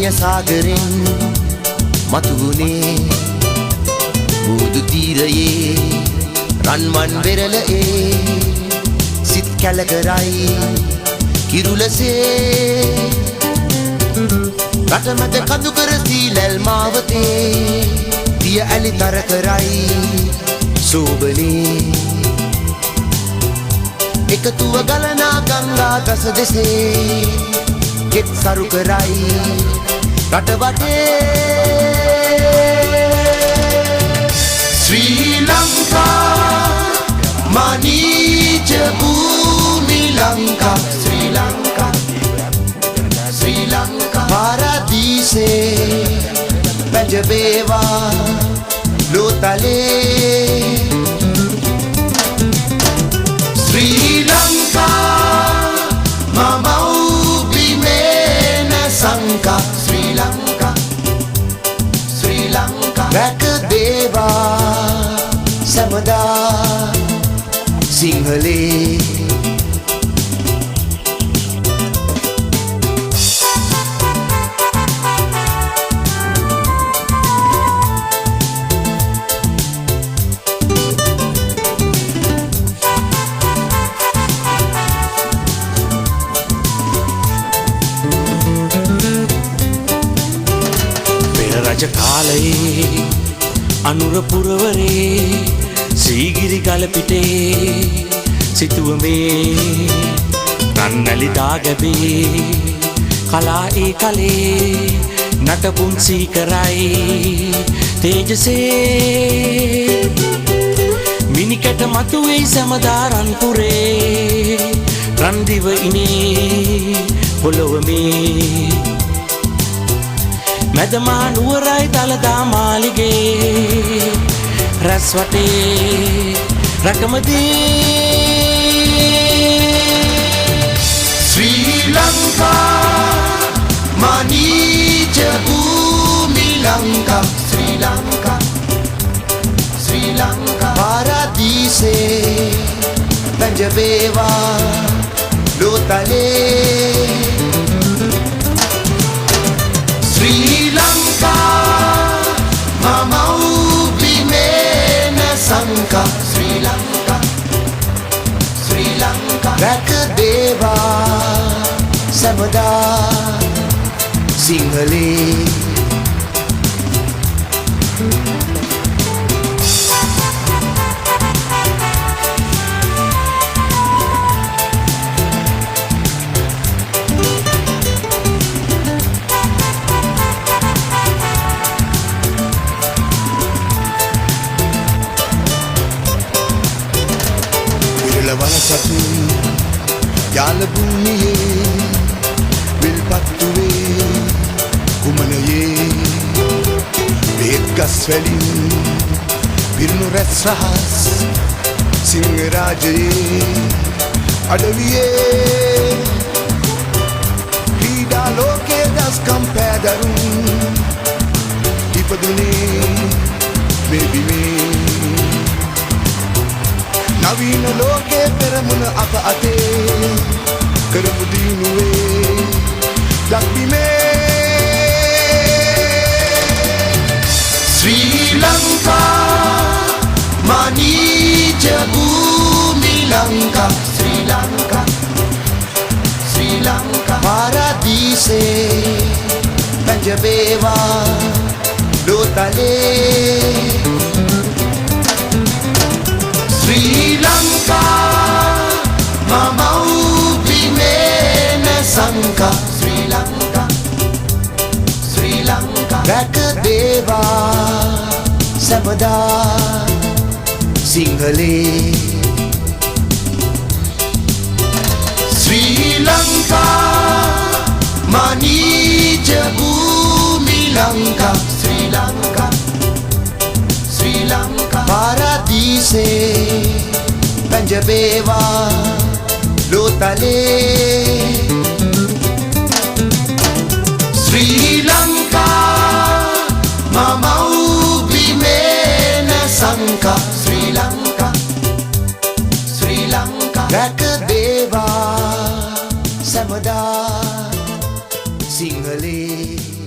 නිය සාගරෙන් මතුවුණේ බුදු තීරයේ රන්වන් වෙරළේ සිත් කැලකරයි කිරුලසේ රටමැද කඳුකර සීලැල් මාවතේ දිය ඇලි තර කරයි සෝබනේ එකතුව ගලනා ගංගා ගස දෙසේ ගෙත් සරු කරයි රට වටේ ශ්‍රී ලංකා මනීජ භූමි ලංකා ශ්‍රී ලංකා පාරදීසේ පැජවේවා ලෝතලේ ශ්‍රී ලංකා මමව් බිමේන සංකා ශ්‍රී ලංකා රැක දේවා සමදා සිංහලේ රජ කාලයේ අනුර පුරවරේ සීගිරි ගල පිටේ සිතුවමේ රන්නලි දාගැබේ කලා ඒ කලේ නටපුන් සීකරයි තේජසේ මිනිකට මතුවෙයි සැමදා රන්පුරේ රන්දිව ඉනේ පොළොවමේ මැදමා නුවරයි දළදා මාලිගේ රැස් වටේ රකමදී ශ්‍රී ලංකා මනීජ භූමි ලංකා ශ්‍රී ලංකා පාරදීසේ පැජවේවා ලෝතලේ ශ්‍රී ලංකා මමව් බිමේන සංකා ශ්‍රී ලංකා රැක දේවා සමදා සිංහලේ වනසතු යාල භූමියේ විල්පත්තුවේ කුමනයේ බේත් ගස් වැලින් පිරුණු රැස් රහස් සිංහ රාජයේ අඩවියේ ක්‍රීඩා ලෝකයේ දස්කම් පෑදරුන් ඉපදුනේ මේ බිමේ නවීන ලෝකේ පෙරමුණ අප අතේ කරමු දිනුවේ දක්බිමේ ශ්‍රී ලංකා මනීජ භූමි ලංකා ශ්‍රී ලංකා පාරදීසේ පැජවේවා ලෝතලේ ශ්‍රී ලංකා මමව් බිමේන සංකා ශ්‍රී ලංකා රැක දේවා සමදා සිංහලේ ශ්‍රී ලංකා මනීජ භූමි ලංකා ශ්‍රී ලංකා පාරදීසේ පැජවේවා ලෝතලේ ශ්‍රී ලංකා මමව් බිමේන සංකා ශ්‍රී ලංකා රැක දේවා සමදා සිංහලේ